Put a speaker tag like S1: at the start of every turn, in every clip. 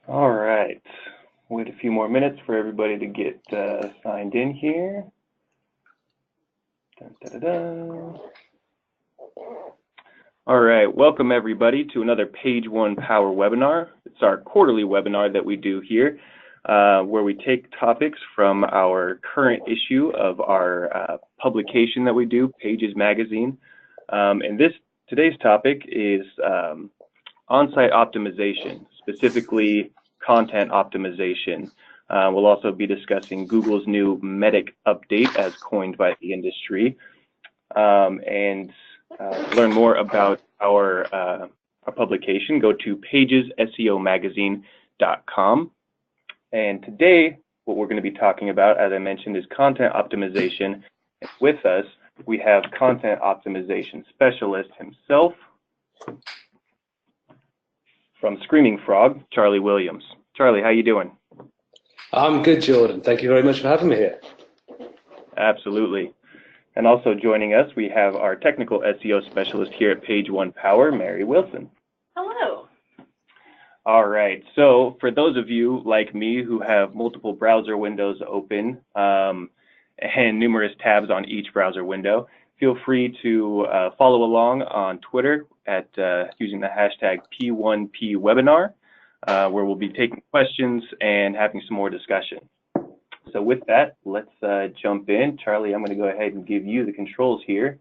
S1: All right, wait a few more minutes for everybody to get signed in here. Dun, dun, dun, dun. All right, welcome everybody to another Page One Power webinar. It's our quarterly webinar that we do here, where we take topics from our current issue of our publication that we do, Pages Magazine. And today's topic is on-site optimization, specifically content optimization. We'll also be discussing Google's new Medic update as coined by the industry, and to learn more about our publication, go to pagesseomagazine.com. And today, what we're going to be talking about, as I mentioned, is content optimization. And with us, we have content optimization specialist himself from Screaming Frog, Charlie Williams. Charlie, how you doing?
S2: I'm good, Jordan. Thank you very much for having me here.
S1: Absolutely. And also joining us, we have our technical SEO specialist here at Page One Power, Mary Wilson.
S3: Hello.
S1: All right. So for those of you like me who have multiple browser windows open and numerous tabs on each browser window, feel free to follow along on Twitter at using the hashtag P1PWebinar, where we'll be taking questions and having some more discussion. So with that, let's jump in. Charlie, I'm going to go ahead and give you the controls here.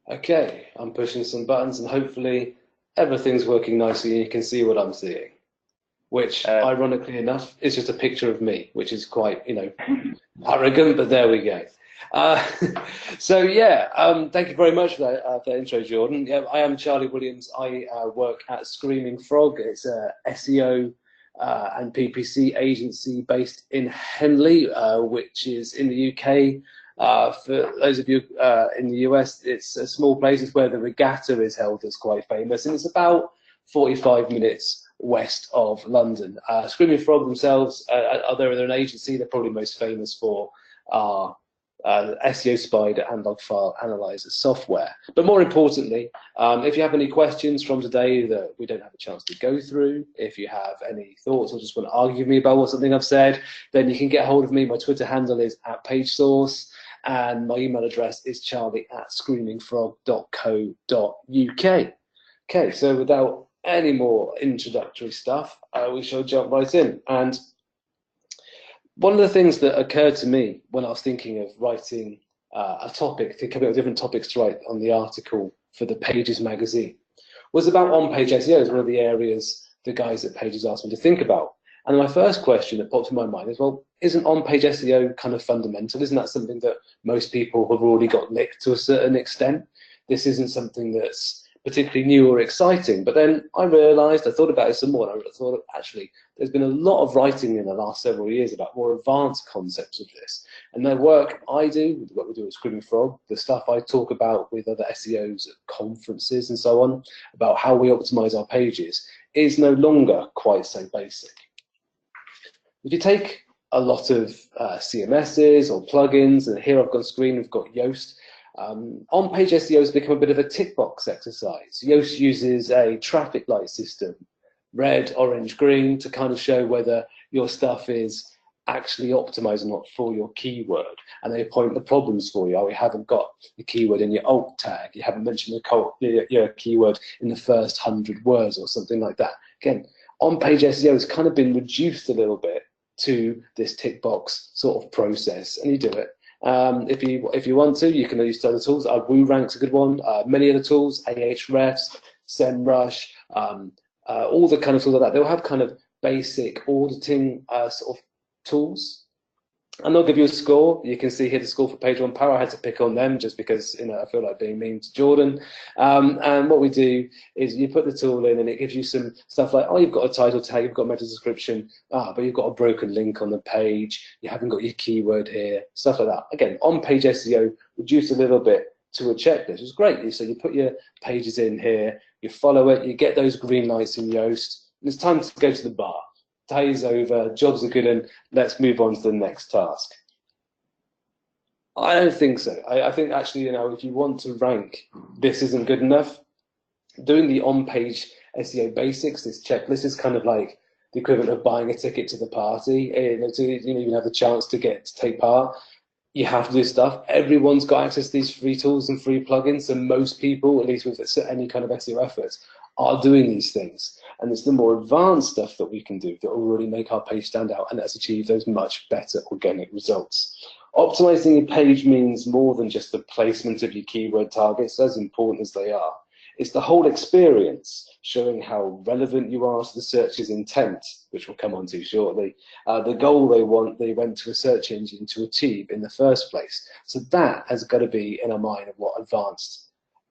S2: Okay, I'm pushing some buttons and hopefully everything's working nicely and you can see what I'm seeing, which ironically enough is just a picture of me, which is quite, arrogant, but there we go. So yeah, thank you very much for that intro, Jordan. Yeah, I am Charlie Williams. I work at Screaming Frog. It's a SEO and PPC agency based in Henley, which is in the UK. For those of you in the US, it's a small place. It's where the regatta is held. That's quite famous, and it's about 45 minutes west of London. Screaming Frog themselves, they're an agency. They're probably most famous for SEO Spider and log file analyzer software. But more importantly, if you have any questions from today that we don't have a chance to go through, if you have any thoughts or just want to argue with me about something I've said, then you can get hold of me. My Twitter handle is @PageSource, and my email address is charlie@screamingfrog.co.uk. Okay, so without any more introductory stuff, we shall jump right in. And one of the things that occurred to me when I was thinking of writing a topic, thinking about different topics to write on the article for the Pages magazine, was about on-page SEO. Is one of the areas the guys at Pages asked me to think about. And my first question that popped in my mind is, well, isn't on-page SEO kind of fundamental? Isn't that something that most people have already got licked to a certain extent? This isn't something that's particularly new or exciting. But then I realized, I thought about it some more, and I thought, actually, there's been a lot of writing in the last several years about more advanced concepts of this. And the work I do, what we do at Screaming Frog, the stuff I talk about with other SEOs at conferences and so on, about how we optimize our pages, is no longer quite so basic. If you take a lot of CMSs or plugins, and here I've got on screen, we've got Yoast. On-page SEO has become a bit of a tick box exercise. Yoast uses a traffic light system, red, orange, green, to kind of show whether your stuff is actually optimized or not for your keyword. And they point the problems for you. Oh, you haven't got the keyword in your alt tag. You haven't mentioned your keyword in the first 100 words or something like that. Again, on-page SEO has kind of been reduced a little bit to this tick box sort of process, and you do it. If you want to, you can use other tools. WooRank's a good one. Many other tools, Ahrefs, SEMrush, all the kind of tools like that. They'll have kind of basic auditing sort of tools. And they'll give you a score. You can see here the score for Page One Power. I had to pick on them just because I feel like being mean to Jordan. And what we do is you put the tool in and it gives you some stuff like, oh, you've got a title tag, you've got a meta description, but you've got a broken link on the page, you haven't got your keyword here, stuff like that. Again, on-page SEO reduced a little bit to a checklist. It's great. So you put your pages in here, you follow it, you get those green lights in Yoast, and it's time to go to the bar. Day's over, jobs are good, and let's move on to the next task. I don't think so. I think actually, you know, if you want to rank, this isn't good enough. Doing the on-page SEO basics, this checklist is kind of like the equivalent of buying a ticket to the party. To even have the chance to take part, you have to do stuff. Everyone's got access to these free tools and free plugins, and most people, at least with any kind of SEO efforts, are doing these things. And it's the more advanced stuff that we can do that will really make our page stand out, and that's achieve those much better organic results. Optimizing your page means more than just the placement of your keyword targets, as important as they are. It's the whole experience, showing how relevant you are to the searcher's intent, which we'll come on to shortly, the goal they went to a search engine to achieve in the first place. So that has got to be in our mind of what advanced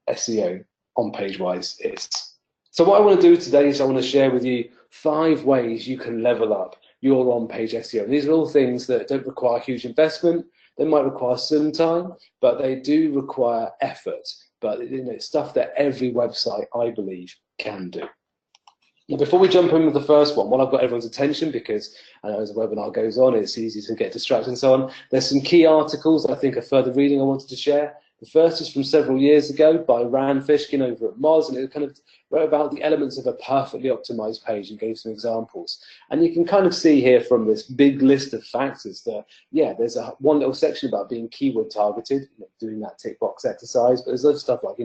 S2: SEO on page-wise is. So what I want to do today is I want to share with you 5 ways you can level up your on-page SEO. These are all things that don't require huge investment. They might require some time, but they do require effort. But it's stuff that every website, I believe, can do. Now, before we jump in with the first one, while I've got everyone's attention, because I know as the webinar goes on, it's easy to get distracted and so on, there's some key articles I think are further reading I wanted to share. The first is from several years ago by Rand Fishkin over at Moz, and it kind of wrote about the elements of a perfectly optimized page and gave some examples. And you can kind of see here from this big list of factors that, yeah, there's one little section about being keyword targeted, doing that tick box exercise, but there's other stuff like,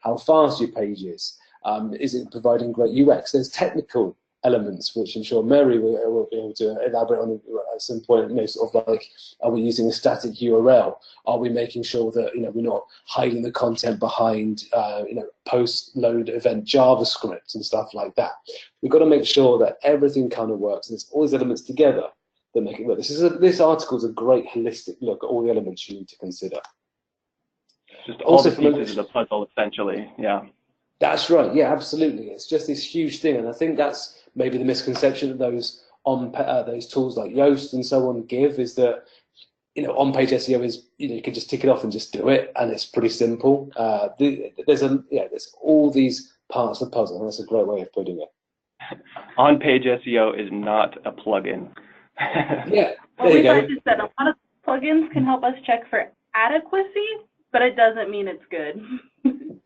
S2: how fast your page is it providing great UX? There's technical elements, which I'm sure Mary will be able to elaborate on at some point. Sort of like, are we using a static URL? Are we making sure that we're not hiding the content behind post-load event JavaScript and stuff like that? We've got to make sure that everything kind of works, and it's all these elements together that make it work. This article is a great holistic look at all the elements you need to consider.
S1: Just all the pieces of the puzzle, essentially. Yeah.
S2: That's right. Yeah, absolutely. It's just this huge thing, and I think that's maybe the misconception that those tools like Yoast and so on give, is that on-page SEO is you can just tick it off and just do it, and it's pretty simple. There's all these parts of the puzzle, and that's a great way of putting it.
S1: On-page SEO is not a plugin.
S2: Yeah,
S3: well, we've already said a lot of plugins can help us check for adequacy, but it doesn't mean it's good.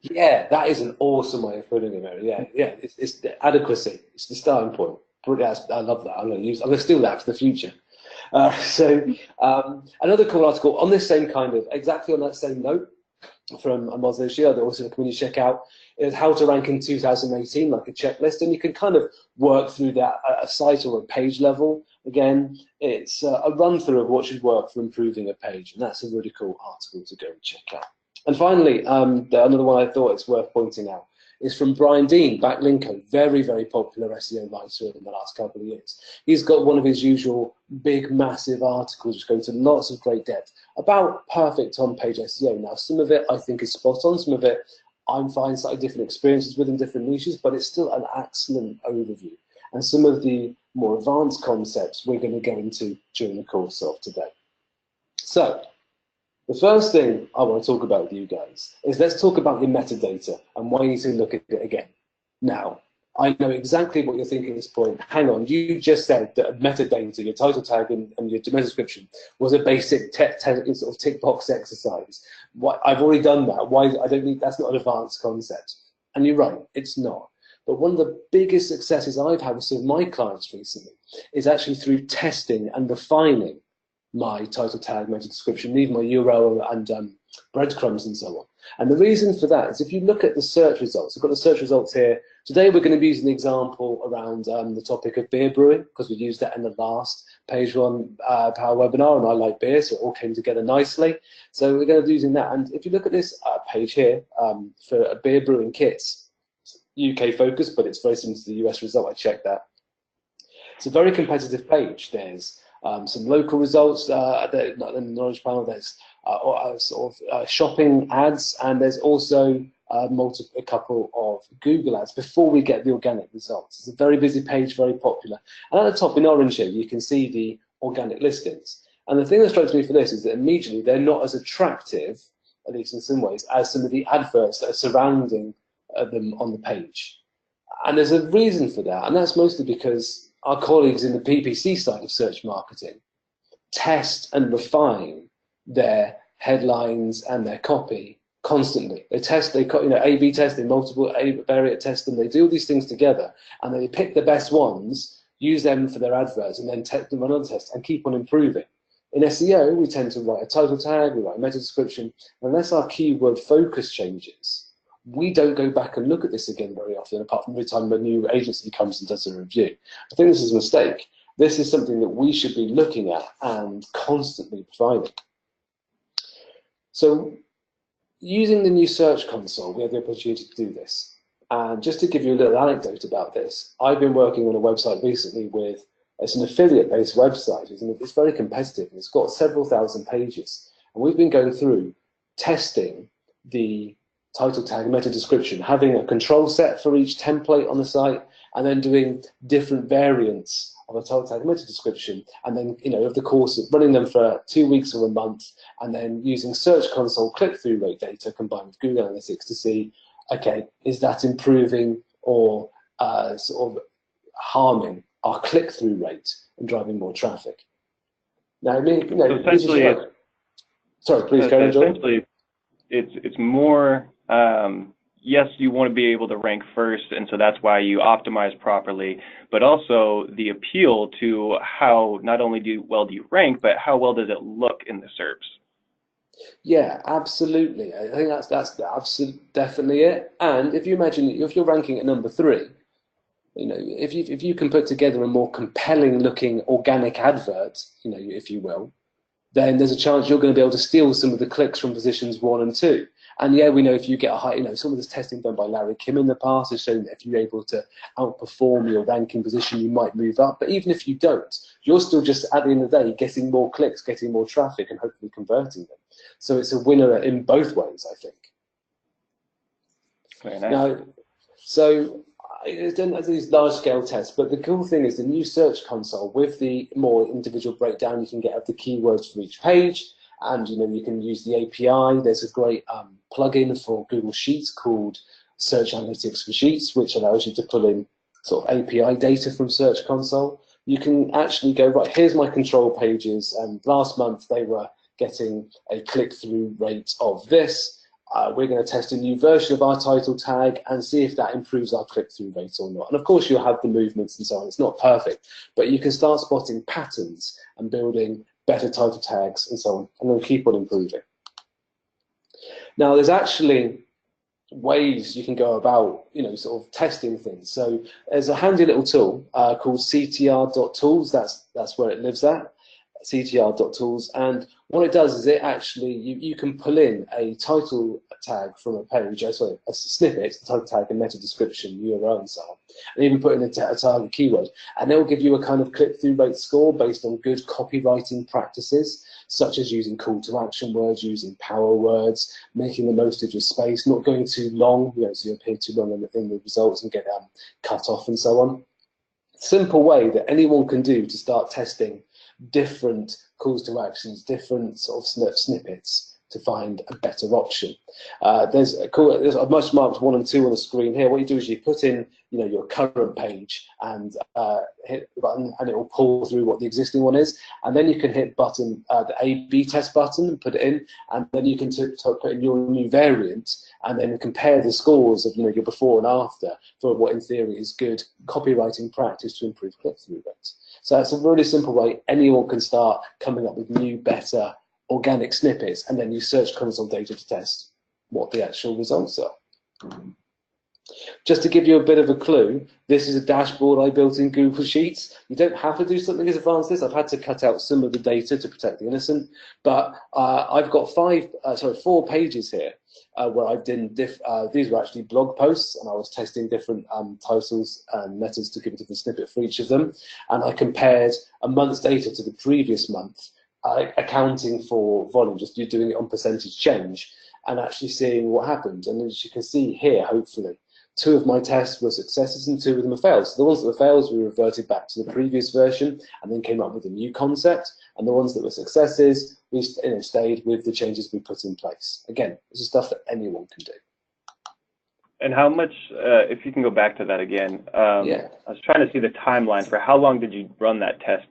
S2: Yeah, that is an awesome way of putting it, Mary. Yeah, it's the adequacy. It's the starting point. I love that. I'm going to steal that for the future. Another cool article on this same exactly on that same note from Moz this year that also recommend you check out is how to rank in 2018, like a checklist, and you can kind of work through that at a site or a page level. Again, it's a run through of what should work for improving a page, and that's a really cool article to go and check out. And finally, another one I thought it's worth pointing out is from Brian Dean, Backlinko, very, very popular SEO writer in the last couple of years. He's got one of his usual big, massive articles which go into lots of great depth about perfect on-page SEO. Now, some of it I think is spot on, some of it I'm finding slightly different experiences within different niches, but it's still an excellent overview. And some of the more advanced concepts we're going to go into during the course of today. So, the first thing I want to talk about with you guys is let's talk about your metadata and why you need to look at it again. Now, I know exactly what you're thinking at this point. Hang on, you just said that metadata, your title tag and your domain description, was a basic sort of tick box exercise. I've already done that. Why? I don't need. That's not an advanced concept. And you're right, it's not. But one of the biggest successes I've had with some of my clients recently is actually through testing and refining my title tag, meta description, even my URL and breadcrumbs and so on. And the reason for that is if you look at the search results, I've got the search results here. Today we're going to be using an example around the topic of beer brewing, because we used that in the last page one Power webinar, and I like beer, so it all came together nicely. So we're going to be using that. And if you look at this page here for beer brewing kits, it's UK focused, but it's very similar to the US result. I checked that. It's a very competitive page. There's some local results in the knowledge panel. There's shopping ads, and there's also a couple of Google ads before we get the organic results. It's a very busy page, very popular. And at the top in orange here, you can see the organic listings. And the thing that strikes me for this is that immediately they're not as attractive, at least in some ways, as some of the adverts that are surrounding them on the page. And there's a reason for that, and that's mostly because our colleagues in the PPC side of search marketing test and refine their headlines and their copy constantly. They test, A/B test, they multiple variant test them, they do all these things together, and they pick the best ones, use them for their adverts, and then test them on another test and keep on improving. In SEO, we tend to write a title tag, we write a meta description. Unless our keyword focus changes, we don't go back and look at this again very often, apart from every time a new agency comes and does a review. I think this is a mistake. This is something that we should be looking at and constantly providing. So using the new Search Console, we have the opportunity to do this. And just to give you a little anecdote about this, I've been working on a website recently with, it's an affiliate-based website, it's very competitive, it's got several thousand pages. And we've been going through testing the title tag, meta description, having a control set for each template on the site, and then doing different variants of a title tag meta description, and then, over the course of running them for 2 weeks or a month, and then using Search Console click-through rate data combined with Google Analytics to see, okay, is that improving or sort of harming our click-through rate and driving more traffic? Now,
S1: so essentially,
S2: sorry, please go on, John.
S1: Essentially, it's more. Yes, you want to be able to rank first, and so that's why you optimize properly, but also the appeal to how not only do you rank, but how well does it look in the SERPs?
S2: Yeah, absolutely. I think that's absolutely definitely it. And if you imagine, if you're ranking at number 3, if you can put together a more compelling looking organic advert, if you will, then there's a chance you're going to be able to steal some of the clicks from positions 1 and 2. And yeah, we know if you get a high, some of this testing done by Larry Kim in the past has shown that if you're able to outperform your ranking position, you might move up. But even if you don't, you're still just, at the end of the day, getting more clicks, getting more traffic, and hopefully converting them. So it's a winner in both ways, I think.
S1: Very nice.
S2: Now, so it's done these large-scale tests, but the cool thing is the new Search Console with the more individual breakdown you can get of the keywords for each page, and you can use the API. There's a great plugin for Google Sheets called Search Analytics for Sheets, which allows you to pull in sort of API data from Search Console. You can actually go, right, here's my control pages, and last month they were getting a click-through rate of this. We're going to test a new version of our title tag and see if that improves our click-through rate or not. And of course, you'll have the movements and so on. It's not perfect, but you can start spotting patterns and building better title tags and so on, and then keep on improving. Now, there's actually ways you can go about, sort of testing things. So there's a handy little tool called ctr.tools. That's where it lives at. ctr.tools, and what it does is it actually, you can pull in a title tag from a page, a snippet, the title tag and meta description, URL and so on, and even put in a target keyword, and it will give you a kind of click-through rate score based on good copywriting practices, such as using call to action words, using power words, making the most of your space, not going too long, so you appear too long in the results and get cut off and so on. Simple way that anyone can do to start testing different calls to actions, different sort of snippets to find a better option. There's I've much marked 1 and 2 on the screen here. What you do is you put in your current page and hit the button, and it will pull through what the existing one is, and then you can hit button the A/B test button and put it in, and then you can put in your new variant and then compare the scores of your before and after for what in theory is good copywriting practice to improve click-through rates. So that's a really simple way anyone can start coming up with new, better organic snippets, and then use Search Console data to test what the actual results are. Just to give you a bit of a clue, this is a dashboard I built in Google Sheets. You don't have to do something as advanced as this. I've had to cut out some of the data to protect the innocent, but I've got 4 pages here where I've done these were actually blog posts, and I was testing different titles and methods to give a different snippet for each of them, and I compared a month's data to the previous month, accounting for volume, just doing it on percentage change, and actually seeing what happened. And as you can see here, hopefully, 2 of my tests were successes and 2 of them were fails. So the ones that were fails, we reverted back to the previous version and then came up with a new concept. And the ones that were successes, we stayed with the changes we put in place. Again, this is stuff that anyone can do.
S1: And how much, if you can go back to that again, yeah. I was trying to see the timeline for how long did you run that test?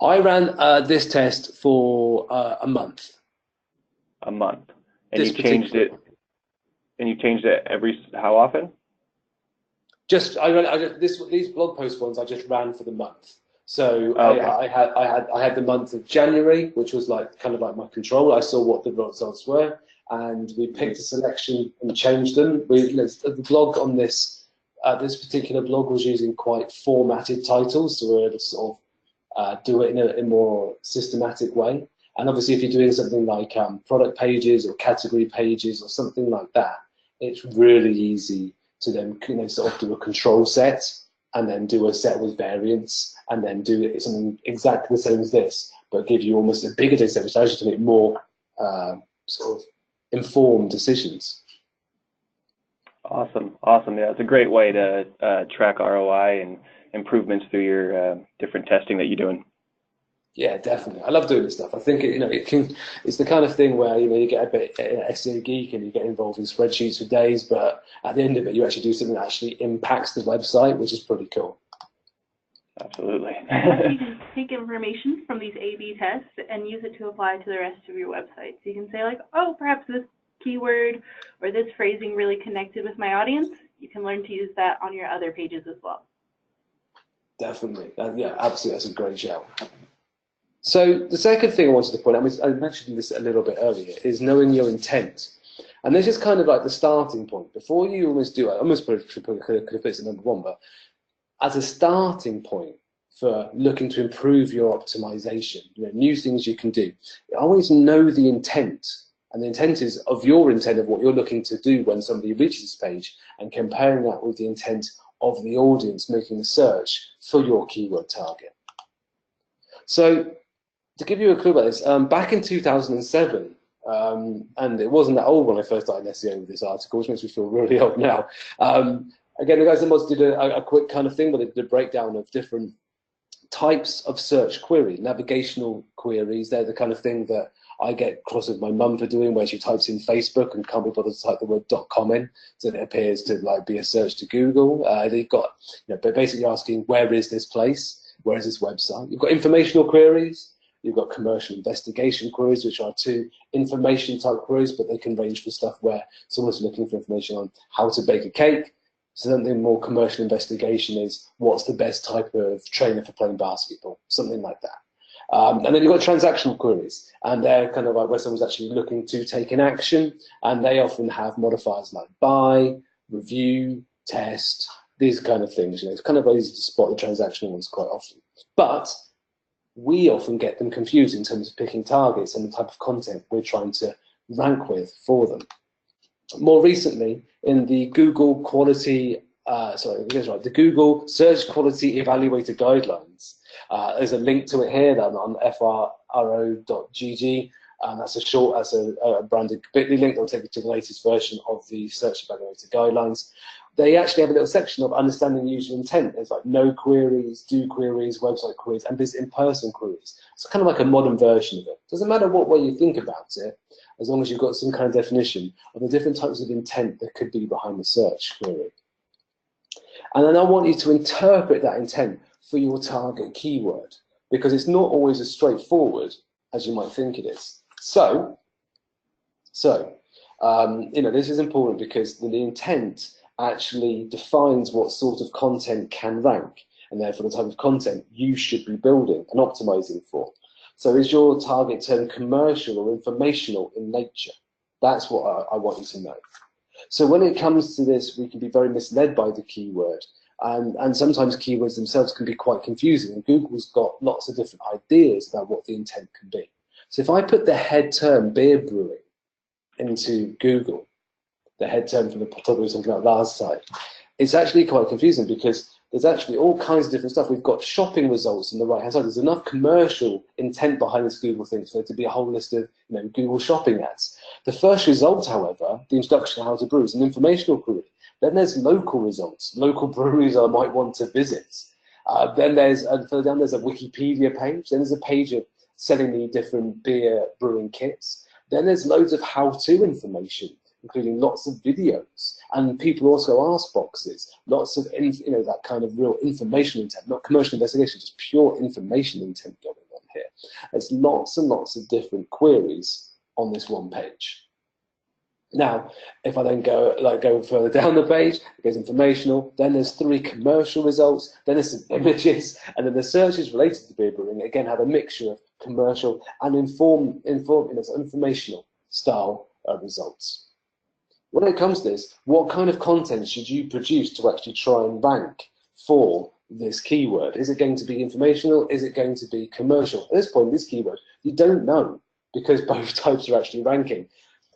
S2: I ran this test for a month.
S1: A month. And
S2: This
S1: you changed it. And you changed it how often?
S2: These blog post ones I just ran for the month. So
S1: Okay.
S2: I had the month of January, which was like kind of like my control. I saw what the results were, and we picked a selection and changed them. The blog on this particular blog was using quite formatted titles, so we were able to sort of do it in a more systematic way. And obviously, if you're doing something like product pages or category pages or something like that, it's really easy to then sort of do a control set and then do a set with variants and then do something exactly the same as this, but give you almost a bigger data set, which allows you to make more sort of informed decisions.
S1: Awesome. Yeah, it's a great way to track ROI and improvements through your different testing that you're doing.
S2: Yeah, definitely. I love doing this stuff. I think it's the kind of thing where you get a bit SEO geek and you get involved in spreadsheets for days, but at the end of it, you actually do something that actually impacts the website, which is pretty cool.
S1: Absolutely.
S3: You can take information from these A/B tests and use it to apply to the rest of your website. So you can say like, oh, perhaps this keyword or this phrasing really connected with my audience. You can learn to use that on your other pages as well.
S2: Definitely. Yeah, absolutely. That's a great shout. So the second thing I wanted to point out, I mentioned this a little bit earlier, is knowing your intent. And this is kind of like the starting point. Before you almost do it, I almost could have put this at number one, but as a starting point for looking to improve your optimization, new things you can do, always know the intent. And the intent is of your intent of what you're looking to do when somebody reaches this page, and comparing that with the intent of the audience making the search for your keyword target. So to give you a clue about this, back in 2007, and it wasn't that old when I first started SEO with this article, which makes me feel really old now. Again, the guys at Moz did a quick kind of thing where they did a breakdown of different types of search query. Navigational queries, they're the kind of thing that I get cross with my mum for doing, where she types in Facebook and can't be bothered to type the word .com in, so that it appears to like be a search to Google. They've got, but basically asking, where is this place? Where is this website? You've got informational queries. You've got commercial investigation queries, which are two information type queries, but they can range for stuff where someone's looking for information on how to bake a cake. Something more commercial investigation is what's the best type of trainer for playing basketball, something like that. And then you've got transactional queries, and they're kind of like where someone's actually looking to take an action, and they often have modifiers like buy, review, test, these kind of things. It's kind of easy to spot the transactional ones quite often. But we often get them confused in terms of picking targets and the type of content we're trying to rank with for them. More recently, in the Google the Google Search Quality Evaluator Guidelines, there's a link to it here on frro.gg. That's a branded bit.ly link that will take you to the latest version of the Search Evaluator Guidelines. They actually have a little section of understanding user intent. There's like no queries, do queries, website queries, and there's in-person queries. It's kind of like a modern version of it. Doesn't matter what way you think about it, as long as you've got some kind of definition of the different types of intent that could be behind the search query. And then I want you to interpret that intent for your target keyword, because it's not always as straightforward as you might think it is. So this is important because the intent actually defines what sort of content can rank, and therefore the type of content you should be building and optimizing for. So is your target term commercial or informational in nature? That's what I want you to know. So when it comes to this, we can be very misled by the keyword, and sometimes keywords themselves can be quite confusing, and Google's got lots of different ideas about what the intent can be. So if I put the head term beer brewing into Google, the head term from the top of something like last site, it's actually quite confusing because there's actually all kinds of different stuff. We've got shopping results on the right hand side. There's enough commercial intent behind this Google thing for there to be a whole list of Google shopping ads. The first result, however, the introduction to how to brew, is an informational query. Then there's local results, local breweries I might want to visit. Then further down there's a Wikipedia page. Then there's a page of selling me different beer brewing kits. Then there's loads of how-to information, including lots of videos, and people also ask boxes, lots of that kind of real information intent, not commercial investigation, just pure information intent going on here. There's lots and lots of different queries on this one page. Now, if I then go further down the page, it goes informational, then there's 3 commercial results, then there's some images, and then the searches related to beer brewing, again, have a mixture of commercial and informational style results. When it comes to this, what kind of content should you produce to actually try and rank for this keyword? Is it going to be informational? Is it going to be commercial? At this point, this keyword, you don't know, because both types are actually ranking.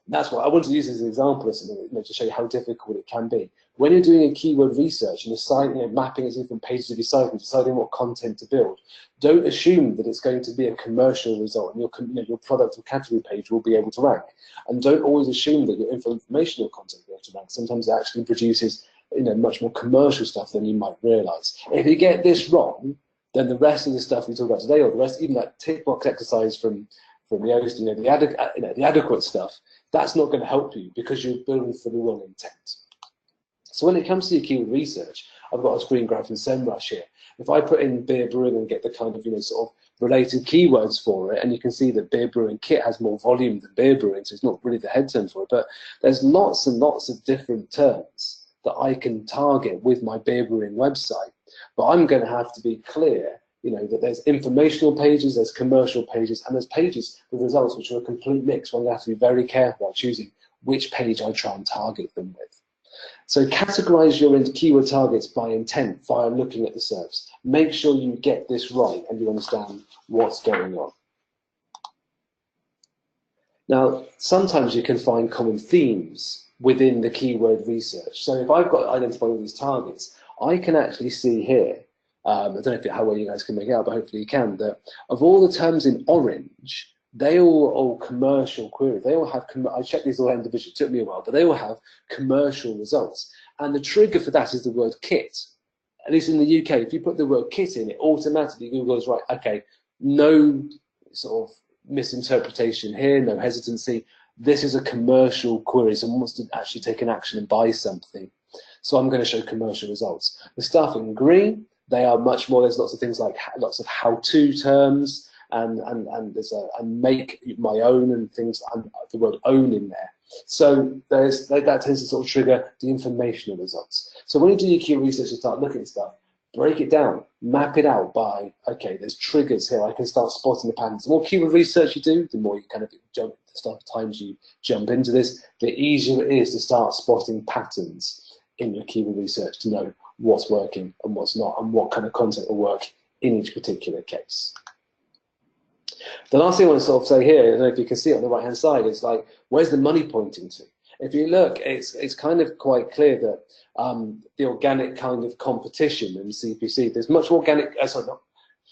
S2: That's what I want to use as an example of something, to show you how difficult it can be. When you're doing a keyword research and you're mapping it to different pages of your site and deciding what content to build, don't assume that it's going to be a commercial result and your product or category page will be able to rank. And don't always assume that your informational content will be able to rank. Sometimes it actually produces much more commercial stuff than you might realize. If you get this wrong, then the rest of the stuff we talk about today, or the rest, even that tick box exercise from Yoast, the adequate stuff, that's not going to help you because you're building for the wrong intent. So when it comes to your keyword research, I've got a screen grab from SEMrush here. If I put in beer brewing and get the kind of sort of related keywords for it, and you can see that beer brewing kit has more volume than beer brewing, so it's not really the head term for it, but there's lots and lots of different terms that I can target with my beer brewing website. But I'm going to have to be clear that there's informational pages, there's commercial pages, and there's pages with results which are a complete mix, where you have to be very careful about choosing which page I try and target them with. So categorize your keyword targets by intent via looking at the SERPs. Make sure you get this right and you understand what's going on. Now, sometimes you can find common themes within the keyword research. So if I've got identified all these targets, I can actually see here, I don't know how well you guys can make it out, but hopefully you can, that of all the terms in orange, they all commercial queries. They all have, I checked these all individually, it took me a while, but they all have commercial results. And the trigger for that is the word kit. At least in the UK, if you put the word kit in, it automatically Google's right, okay, no sort of misinterpretation here, no hesitancy. This is a commercial query, someone wants to actually take an action and buy something. So I'm going to show commercial results. The stuff in green, they are much more, there's lots of things like lots of how-to terms, and there's a make my own and things, and the word own in there. So that tends to sort of trigger the informational results. So when you do your keyword research and start looking at stuff, break it down, map it out by, okay, there's triggers here, I can start spotting the patterns. The more keyword research you do, the more you kind of times you jump into this, the easier it is to start spotting patterns in your keyword research to know what's working and what's not, and what kind of content will work in each particular case. The last thing I want to sort of say here, I don't know if you can see it on the right hand side, is like, where's the money pointing to? If you look, it's kind of quite clear that the organic kind of competition in CPC, there's much organic, sorry,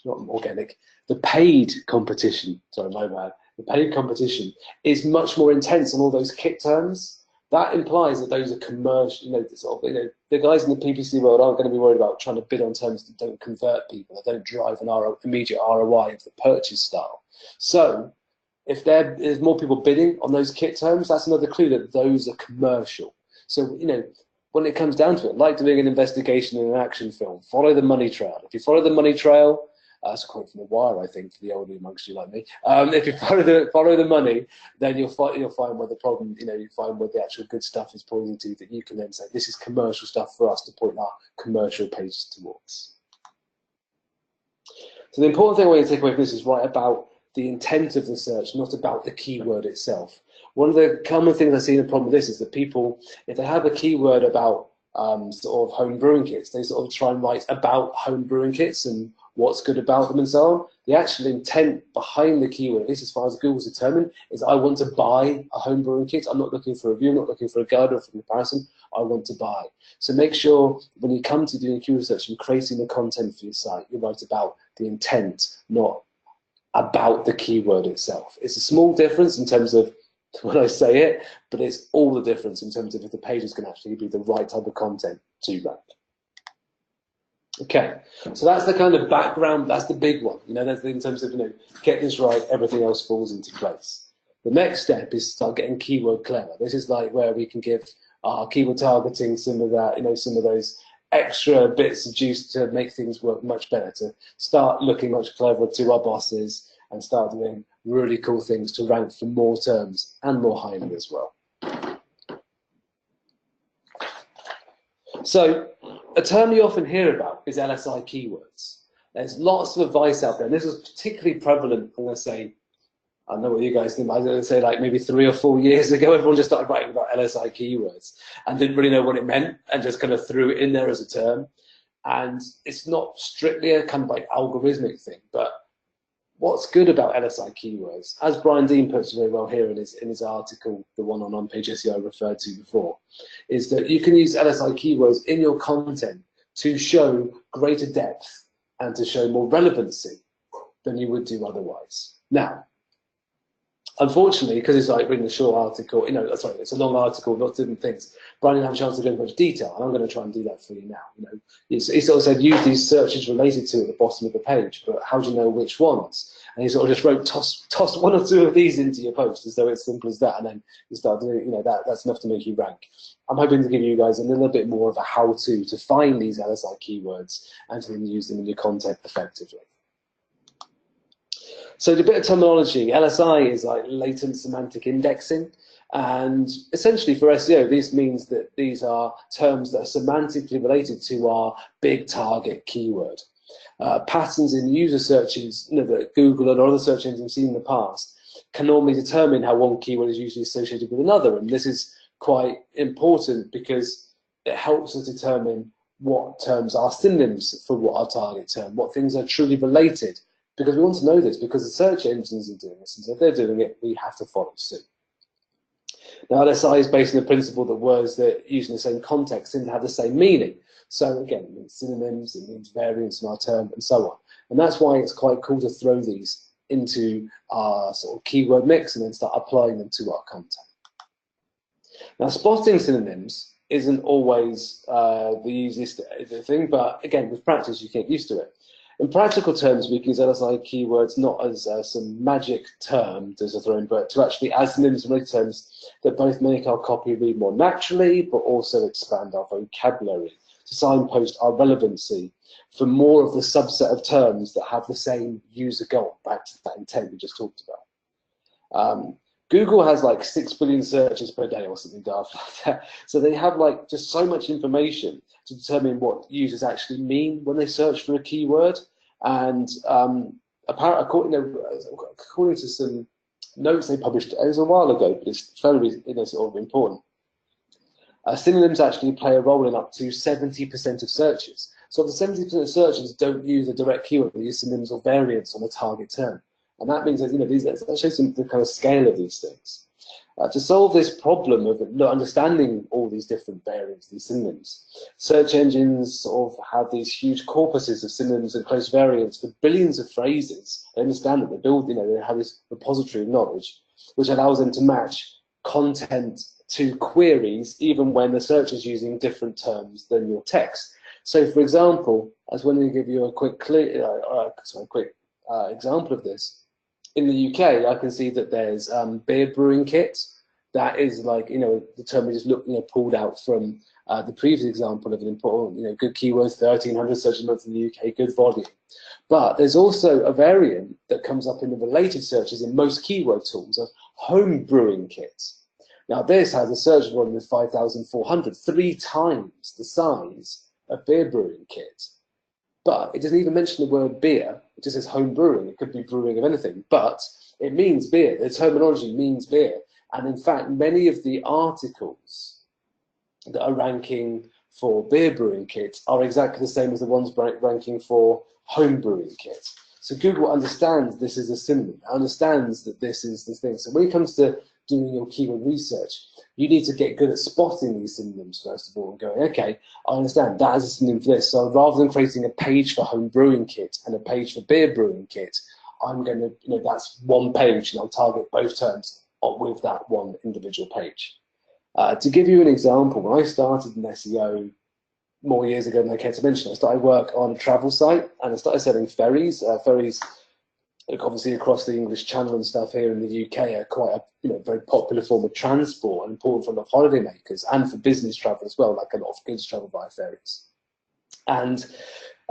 S2: not organic, the paid competition, sorry, my bad, the paid competition is much more intense on all those kit terms. That implies that those are commercial, the guys in the PPC world aren't going to be worried about trying to bid on terms that don't convert people, that don't drive an immediate ROI of the purchase style. So if there's more people bidding on those kit terms, that's another clue that those are commercial. So, when it comes down to it, like doing an investigation in an action film, follow the money trail. If you follow the money trail, that's a quote from The Wire, I think, for the older amongst you like me. If you follow the money, then you'll find where the problem, you find where the actual good stuff is pointing to, that you can then say, this is commercial stuff for us to point our commercial pages towards. So the important thing I want you to take away from this is write about the intent of the search, not about the keyword itself. One of the common things I see in the problem with this is that people, if they have a keyword about sort of home brewing kits, they sort of try and write about home brewing kits and what's good about them and so on. The actual intent behind the keyword, at least as far as Google's determined, is I want to buy a home brewing kit. I'm not looking for a review, I'm not looking for a guide or for comparison. I want to buy. So make sure when you come to doing keyword research and creating the content for your site, you write about the intent, not about the keyword itself. It's a small difference in terms of when I say it, but it's all the difference in terms of if the pages can actually be the right type of content to rank. Okay, so that's the kind of background, that's the big one. That's in terms of, get this right, everything else falls into place. The next step is start getting keyword clever. This is like where we can give our keyword targeting some of that, some of those extra bits of juice to make things work much better, to start looking much cleverer to our bosses and start doing really cool things to rank for more terms and more highly as well. So a term you often hear about is LSI keywords. There's lots of advice out there, and this is particularly prevalent, I'm going to say, I don't know what you guys think, but I was going to say like maybe 3 or 4 years ago, everyone just started writing about LSI keywords and didn't really know what it meant and just kind of threw it in there as a term. And it's not strictly a kind of like algorithmic thing, but what's good about LSI keywords, as Brian Dean puts it very well here in his article, the one on Onpage SEO I referred to before, is that you can use LSI keywords in your content to show greater depth and to show more relevancy than you would do otherwise. Now, unfortunately, because it's like reading a short article, sorry, it's a long article, lots of different things, Brian didn't have a chance to go into much detail, and I'm going to try and do that for you now. He sort of said use these searches related to at the bottom of the page, but how do you know which ones? And he sort of just wrote, toss 1 or 2 of these into your post, as though it's simple as that, and then you start doing, that's enough to make you rank. I'm hoping to give you guys a little bit more of a how-to to find these LSI keywords and to then use them in your content effectively. So the bit of terminology, LSI is like latent semantic indexing, and essentially for SEO, this means that these are terms that are semantically related to our big target keyword. Patterns in user searches that Google and other search engines have seen in the past can normally determine how one keyword is usually associated with another, and this is quite important because it helps us determine what terms are synonyms for what our target term, what things are truly related. Because we want to know this, because the search engines are doing this, and so if they're doing it, we have to follow suit. Now, LSI is based on the principle that words that use in the same context seem to have the same meaning. So again, it means synonyms, it means variants in our term, and so on. And that's why it's quite cool to throw these into our sort of keyword mix and then start applying them to our content. Now, spotting synonyms isn't always the easiest thing, but again, with practice, you get used to it. In practical terms, we can use LSI keywords not as some magic term to throw in, but to actually add synonyms and related terms that both make our copy read more naturally, but also expand our vocabulary, to signpost our relevancy for more of the subset of terms that have the same user goal, back to that intent we just talked about. Google has like 6 billion searches per day or something daft like that. So they have like just so much information to determine what users actually mean when they search for a keyword. And according to some notes they published, it was a while ago, but it's fairly sort of important. Synonyms actually play a role in up to 70% of searches. So the 70% of searches don't use a direct keyword, they use synonyms or variants on a target term. And that means that that shows the kind of scale of these things. To solve this problem of understanding all these different variants, these synonyms, search engines sort of have these huge corpuses of synonyms and close variants for billions of phrases. They understand that they build, they have this repository of knowledge, which allows them to match content to queries, even when the search is using different terms than your text. So, for example, I was going to give you a quick example of this. In the UK, I can see that there's beer brewing kit. That is like, the term we just pulled out from the previous example of an important, good keywords, 1,300 searches a month in the UK, good volume. But there's also a variant that comes up in the related searches in most keyword tools of home brewing kit. Now this has a search volume of 5,400, 3 times the size of beer brewing kit. But it doesn't even mention the word beer. It just says home brewing. It could be brewing of anything, but it means beer. The terminology means beer. And in fact, many of the articles that are ranking for beer brewing kit are exactly the same as the ones ranking for home brewing kit. So Google understands this is a synonym, understands that this is the thing. So when it comes to doing your keyword research, you need to get good at spotting these synonyms first of all and going, okay, I understand that is a synonym for this. So rather than creating a page for home brewing kit and a page for beer brewing kit, I'm going to, that's one page and I'll target both terms with that one individual page. To give you an example, when I started in SEO more years ago than I care to mention, I started work on a travel site and I started selling ferries. Ferries, obviously across the English Channel and stuff here in the UK, are quite a very popular form of transport and important for a lot of holidaymakers and for business travel as well, like a lot of goods travel by ferries. And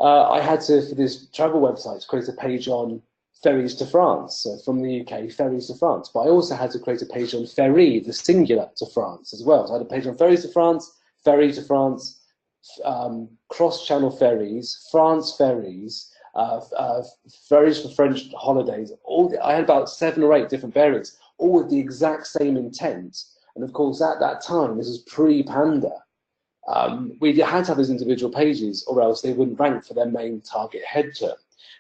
S2: I had to, for this travel website, create a page on ferries to France, so from the UK, ferries to France. But I also had to create a page on ferry, the singular, to France as well. So I had a page on ferries to France, ferry to France, cross-channel ferries, France ferries, ferries for French holidays. I had about 7 or 8 different variants, all with the exact same intent. And of course, at that time, this was pre-Panda. We had to have those individual pages, or else they wouldn't rank for their main target head term.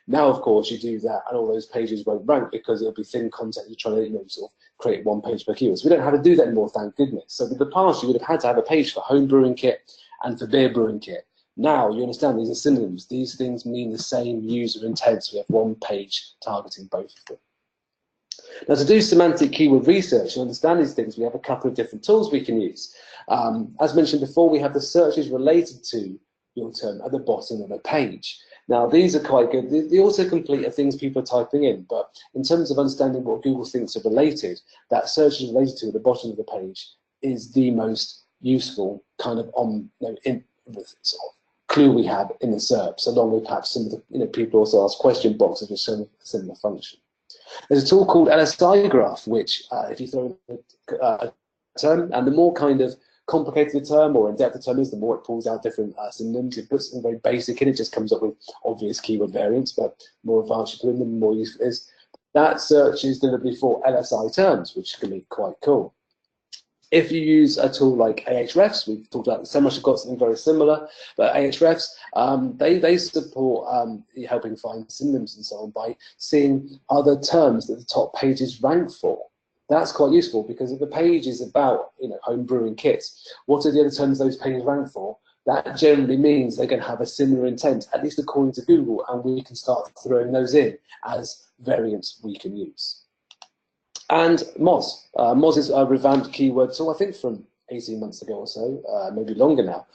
S2: Now, of course, you do that, and all those pages won't rank because it'll be thin content. You're trying to, sort of create 1 page per keyword. So we don't have to do that anymore, thank goodness. So in the past, you would have had to have a page for home brewing kit and for beer brewing kit. Now, you understand these are synonyms. These things mean the same user intent. So we have 1 page targeting both of them. Now, to do semantic keyword research and understand these things, we have a couple of different tools we can use. As mentioned before, we have the searches related to your term at the bottom of a page. Now, these are quite good. The autocomplete are things people are typing in, but in terms of understanding what Google thinks are related, that search is related to at the bottom of the page is the most useful kind of sort of clue we have in the SERPs, along with perhaps some of the people also ask question boxes with some similar function. There's a tool called LSI graph, which if you throw a term, and the more kind of complicated the term or in-depth the term is, the more it pulls out different synonyms. It puts something very basic in it, just comes up with obvious keyword variants, but more advanced you put in them, the more useful it is. That search is delivered for LSI terms, which can be quite cool. If you use a tool like Ahrefs, we've talked about so much, I've got something very similar, but Ahrefs, they support helping find synonyms and so on by seeing other terms that the top pages rank for. That's quite useful because if the page is about home brewing kits, what are the other terms those pages rank for? That generally means they're going to have a similar intent, at least according to Google, and we can start throwing those in as variants we can use. And Moz. Moz is a revamped keyword tool, I think from 18 months ago or so, maybe longer now.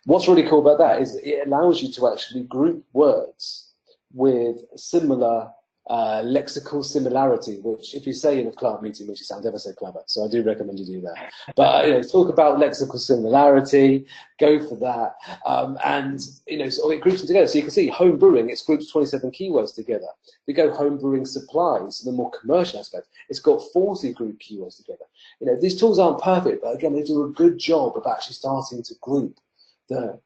S2: What's really cool about that is it allows you to actually group words with similar lexical similarity, which if you say in a club meeting makes you sound ever so clever. So I do recommend you do that. But talk about lexical similarity, go for that, and so it groups them together. So you can see home brewing, it's grouped 27 keywords together. We go home brewing supplies, the more commercial aspect, it's got 40 grouped keywords together. These tools aren't perfect, but again, they do a good job of actually starting to group the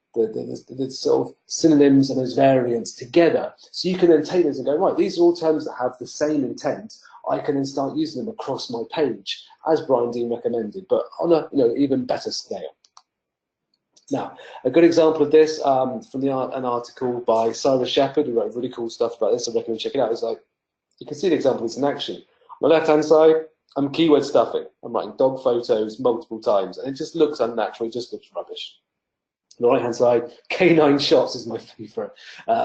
S2: sort of synonyms and those variants together. So you can then take those and go, right, these are all terms that have the same intent. I can then start using them across my page, as Brian Dean recommended, but on a even better scale. Now, a good example of this from an article by Cyrus Shepherd, who wrote really cool stuff about this. I recommend checking it out. It's like, you can see the example of this in action. On the left-hand side, I'm keyword stuffing. I'm writing dog photos multiple times, and it just looks unnatural. It just looks rubbish. On the right-hand side, canine shots is my favourite.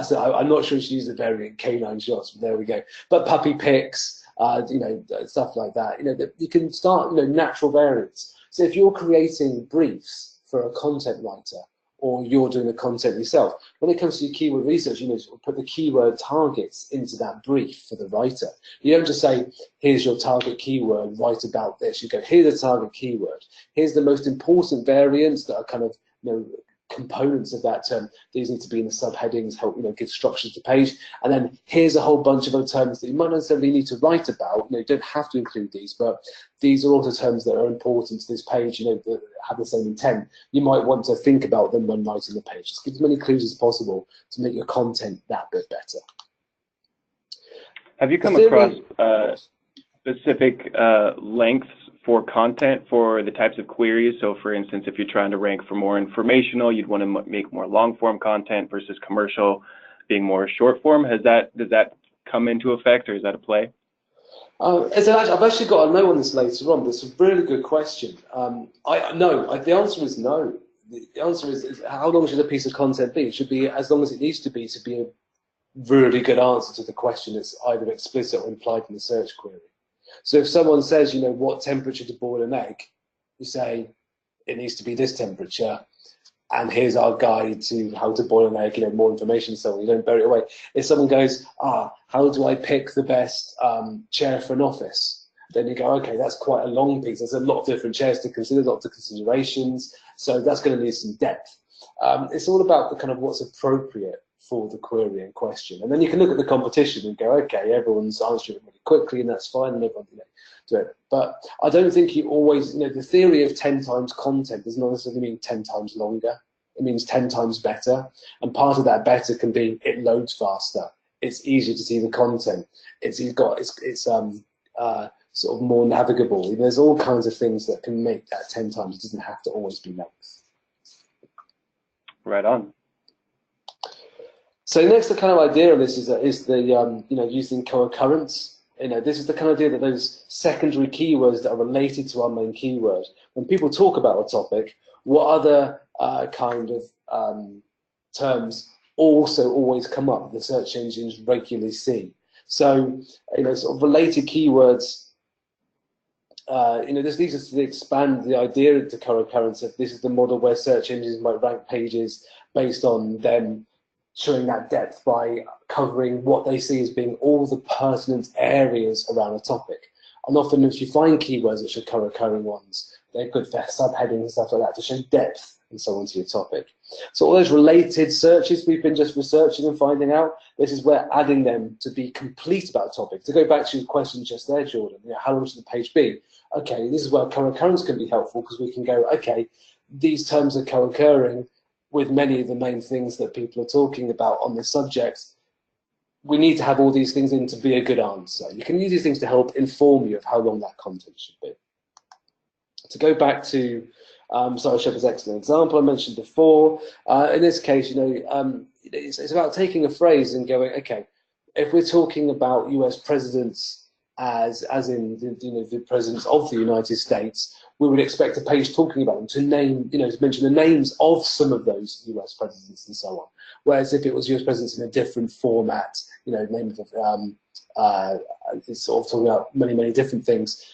S2: So I'm not sure you should use the variant canine shots, but there we go. But puppy pics, stuff like that. You can start, natural variants. So if you're creating briefs for a content writer, or you're doing the content yourself, when it comes to your keyword research, put the keyword targets into that brief for the writer. You don't just say, here's your target keyword, write about this. You go, here's the target keyword. Here's the most important variants that are kind of, components of that term. These need to be in the subheadings, help give structure to the page, and then here's a whole bunch of other terms that you might not necessarily need to write about. You don't have to include these, but these are also terms that are important to this page, that have the same intent. You might want to think about them when writing the page. Just give as many clues as possible to make your content that bit better.
S1: Have you come across specific lengths for content for the types of queries? So for instance, if you're trying to rank for more informational, you'd want to make more long form content versus commercial being more short form. Does that come into effect, or is that a play?
S2: I've actually got a no on this later on, but it's a really good question. The answer is no. The answer is how long should a piece of content be? It should be as long as it needs to be a really good answer to the question that's either explicit or implied in the search query. So if someone says, what temperature to boil an egg, you say it needs to be this temperature, and here's our guide to how to boil an egg, more information, so on. You don't bury it away. If someone goes, how do I pick the best chair for an office? Then you go, okay, that's quite a long piece. There's a lot of different chairs to consider, lots of considerations, so that's going to need some depth. It's all about the kind of what's appropriate for the query in question. And then you can look at the competition and go, okay, everyone's answering it really quickly, and that's fine, and everyone, do it. But I don't think you always, the theory of 10 times content does not necessarily mean 10 times longer. It means 10 times better. And part of that better can be it loads faster. It's easier to see the content. It's sort of more navigable. There's all kinds of things that can make that 10 times. It doesn't have to always be length.
S1: Right on.
S2: So next, the kind of idea of this is the using co-occurrence. This is the kind of idea that those secondary keywords that are related to our main keyword. When people talk about a topic, what other kind of terms also always come up that search engines regularly see? So, sort of related keywords. This leads us to expand the idea of the co-occurrence. If this is the model where search engines might rank pages based on them showing that depth by covering what they see as being all the pertinent areas around a topic. And often if you find keywords which are co-occurring ones, they're good for subheadings and stuff like that to show depth and so on to your topic. So all those related searches we've been just researching and finding out, this is where adding them to be complete about a topic. To go back to your question just there, Jordan, how long should the page be? Okay, this is where co-occurrence can be helpful, because we can go, okay, these terms are co-occurring with many of the main things that people are talking about on this subject. We need to have all these things in to be a good answer. You can use these things to help inform you of how long that content should be. To go back to Sarah Shepherd's excellent example I mentioned before, in this case, it's about taking a phrase and going, okay, if we're talking about US presidents as in the presidents of the United States, we would expect a page talking about them to name, to mention the names of some of those US presidents and so on. Whereas if it was US presidents in a different format, name of it's sort of talking about many different things,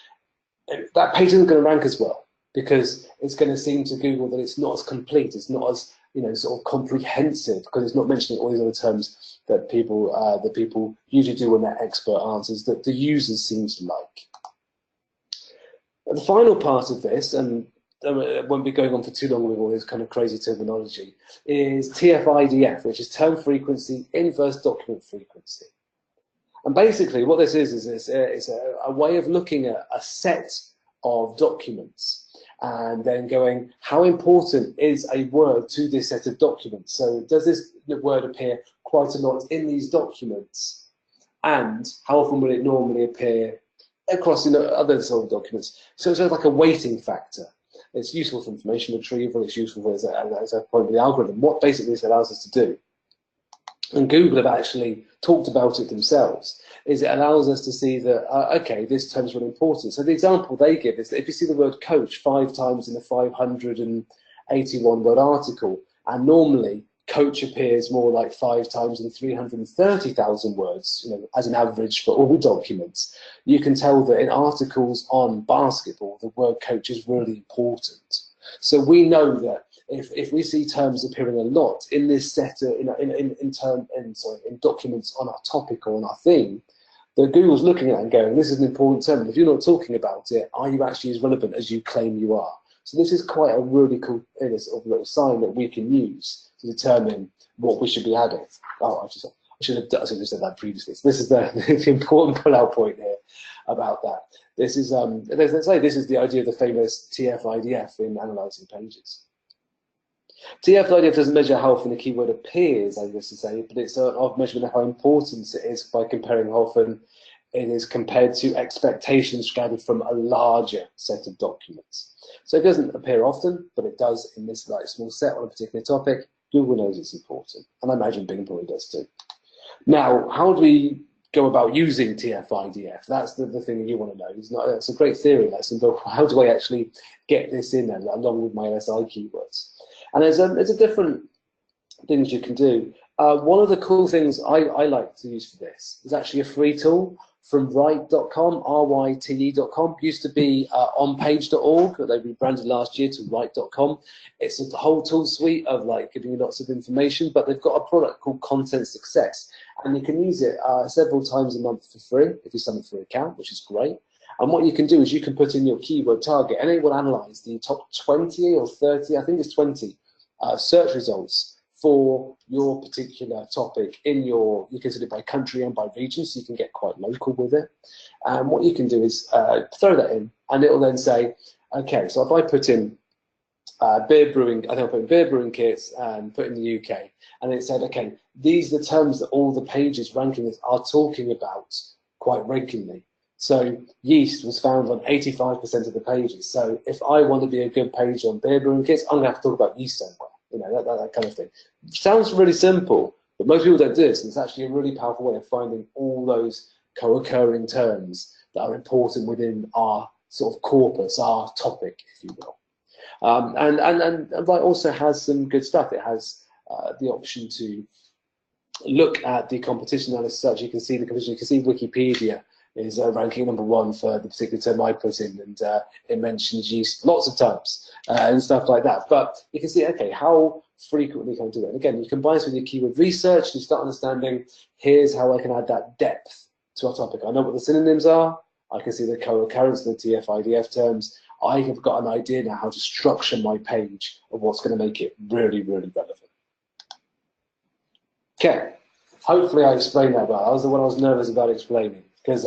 S2: that page isn't going to rank as well, because it's going to seem to Google that it's not as complete, it's not as sort of comprehensive, because it's not mentioning all these other terms that people usually do when they're expert answers that the users seem to like. The final part of this, and I won't be going on for too long with all this kind of crazy terminology, is TF-IDF, which is term frequency, inverse document frequency. And basically what this is it's a way of looking at a set of documents and then going, how important is a word to this set of documents? So does this word appear quite a lot in these documents? And how often will it normally appear across other sort of documents? So it's sort of like a weighting factor. It's useful for information retrieval, it's useful as a point of the algorithm. What basically this allows us to do, and Google have actually talked about it themselves, is it allows us to see that, okay, this term's really important. So the example they give is that if you see the word coach 5 times in a 581 word article, and normally coach appears more like 5 times in 330,000 words, as an average for all documents, you can tell that in articles on basketball, the word coach is really important. So we know that if we see terms appearing a lot in this set in documents on our topic or on our theme, that Google's looking at and going, this is an important term. If you're not talking about it, are you actually as relevant as you claim you are? So this is quite a really cool sort of little sign that we can use to determine what we should be adding. Oh, I should have said that previously. So this is the important pull-out point here about that. This is let's say this is the idea of the famous TF-IDF in analysing pages. TF-IDF doesn't measure how often a keyword appears, I guess to say, but it's a measurement of how important it is by comparing how often it is compared to expectations gathered from a larger set of documents. So it doesn't appear often, but it does in this small set on a particular topic. Google knows it's important, and I imagine Bing probably does too. Now, how do we go about using TF-IDF? That's the thing that you want to know. It's a great theory lesson, but how do I actually get this in there along with my SI keywords? And there's different things you can do. One of the cool things I like to use for this is actually a free tool from Write.com, RYTE.com. Used to be Onpage.org, but they rebranded last year to Write.com. It's a whole tool suite of giving you lots of information, but they've got a product called Content Success, and you can use it several times a month for free if you sign up for an account, which is great. And what you can do is you can put in your keyword target, and it will analyze the top 20 or 30, I think it's 20, search results for your particular topic in your, you can set it by country and by region, so you can get quite local with it. And what you can do is throw that in, and it will then say, okay, so if I put in beer brewing, I think I put in beer brewing kits and put in the UK, and it said, okay, these are the terms that all the pages ranking are talking about quite regularly. So yeast was found on 85% of the pages. So if I want to be a good page on beer brewing kits, I'm going to have to talk about yeast somewhere, you know, that kind of thing. Sounds really simple, but most people don't do this, and it's actually a really powerful way of finding all those co-occurring terms that are important within our sort of corpus, our topic, if you will. And Write also has some good stuff. It has the option to look at the competition analysis search. You can see the competition. You can see Wikipedia is ranking #1 for the particular term I put in, and it mentions yeast lots of times and stuff like that. But you can see, okay, how frequently can I do that? And again, you combine this with your keyword research, and you start understanding, here's how I can add that depth to our topic. I know what the synonyms are. I can see the co-occurrence and the TF-IDF terms. I have got an idea now how to structure my page of what's going to make it really, really relevant. Okay, hopefully I explained that well. That was the one I was nervous about explaining, because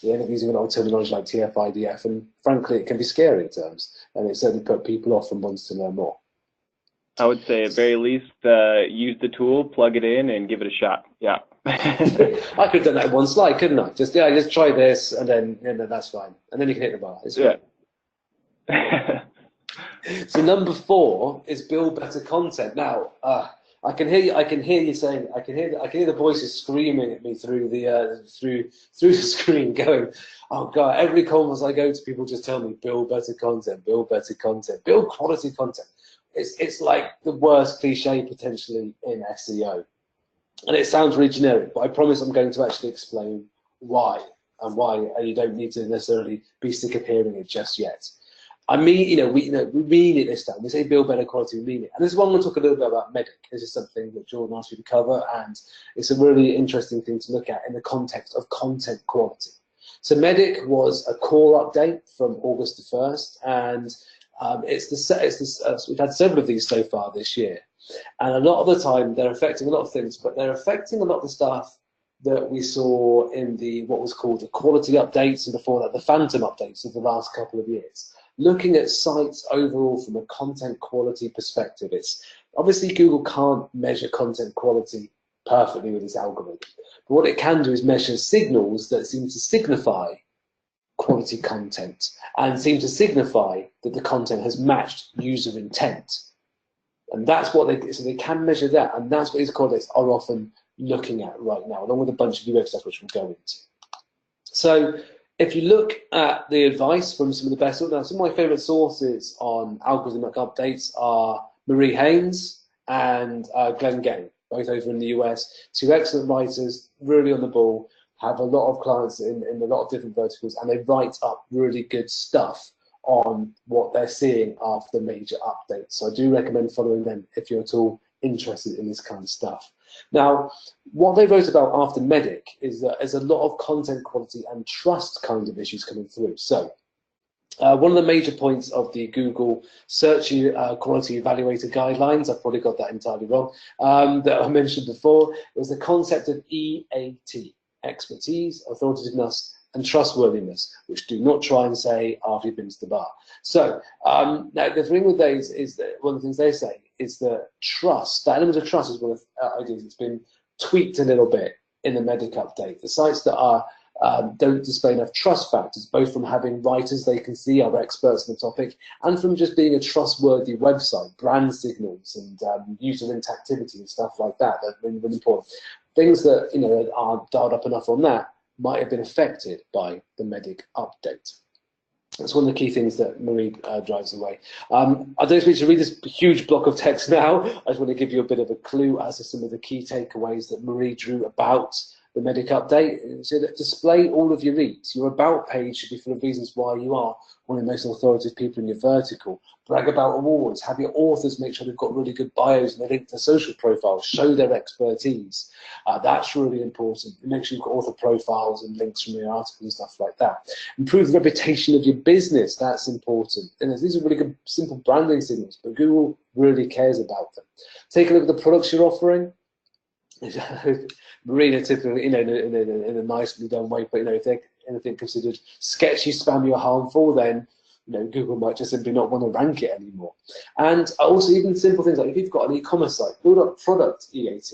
S2: you end up using a lot of terminology like TF-IDF, and frankly, it can be scary at times, and it certainly put people off and wants to learn more.
S1: I would say at very least use the tool, plug it in, and give it a shot. Yeah.
S2: I could have done that in one slide, couldn't I? Just try this, and then that's fine, and then you can hit the bar. It's fine.
S1: Yeah.
S2: So number 4 is build better content. Now, I can hear you saying, I can hear the voices screaming at me through the through the screen, going, oh God, every conference I go to, people just tell me build better content, build better content, build quality content. It's like the worst cliche potentially in SEO, and it sounds really generic, but I promise I'm going to actually explain why, and why you don't need to necessarily be sick of hearing it just yet. I mean, we mean it this time. We say build better quality, we mean it. And this is one I'm going to talk a little bit about Medic. This is something that Jordan asked you to cover, and it's a really interesting thing to look at in the context of content quality. So Medic was a core update from August the 1st, and we've had several of these so far this year. And a lot of the time, they're affecting a lot of things, but they're affecting a lot of the stuff that we saw in what was called the quality updates, and before that, the phantom updates of the last couple of years. Looking at sites overall from a content quality perspective, it's obviously Google can't measure content quality perfectly with its algorithm, but what it can do is measure signals that seem to signify quality content and seem to signify that the content has matched user intent. And that's what so they can measure that, and that's what these coordinates are often looking at right now, along with a bunch of UX stuff which we'll go into. So if you look at the advice from some of the best, now some of my favorite sources on algorithmic updates are Marie Haynes and Glenn Gay, both over in the US, 2 excellent writers, really on the ball, have a lot of clients in a lot of different verticals, and they write up really good stuff on what they're seeing after major updates. So I do recommend following them if you're at all interested in this kind of stuff. Now, what they wrote about after Medic is that there's a lot of content quality and trust kind of issues coming through. So one of the major points of the Google Search Quality Evaluator Guidelines, I've probably got that entirely wrong, that I mentioned before, was the concept of EAT, expertise, authoritativeness, and trustworthiness, which do not try and say after you've been to the bar. So now the thing with those is that one of the things they say is that trust, the element of trust is one of the ideas that's been tweaked a little bit in the Medic update. The sites that are don't display enough trust factors, both from having writers they can see are experts in the topic, and from just being a trustworthy website, brand signals and user interactivity and stuff like that. That's really, really important. Things that aren't dialed up enough on that might have been affected by the Medic update. That's one of the key things that Marie drives away. I don't expect you to read this huge block of text now. I just want to give you a bit of a clue as to some of the key takeaways that Marie drew about the Medic update. So that display all of your reads. Your about page should be full of reasons why you are one of the most authoritative people in your vertical. Brag about awards. Have your authors make sure they've got really good bios and they link to social profiles. Show their expertise. That's really important. Make sure you've got author profiles and links from your articles and stuff like that. Improve the reputation of your business. That's important. And these are really good, simple branding signals, but Google really cares about them. Take a look at the products you're offering. Marina typically, in a nicely done way, but if they're anything considered sketchy, spammy, or harmful, then Google might just simply not want to rank it anymore. And also even simple things like if you've got an e-commerce site, build up product EAT.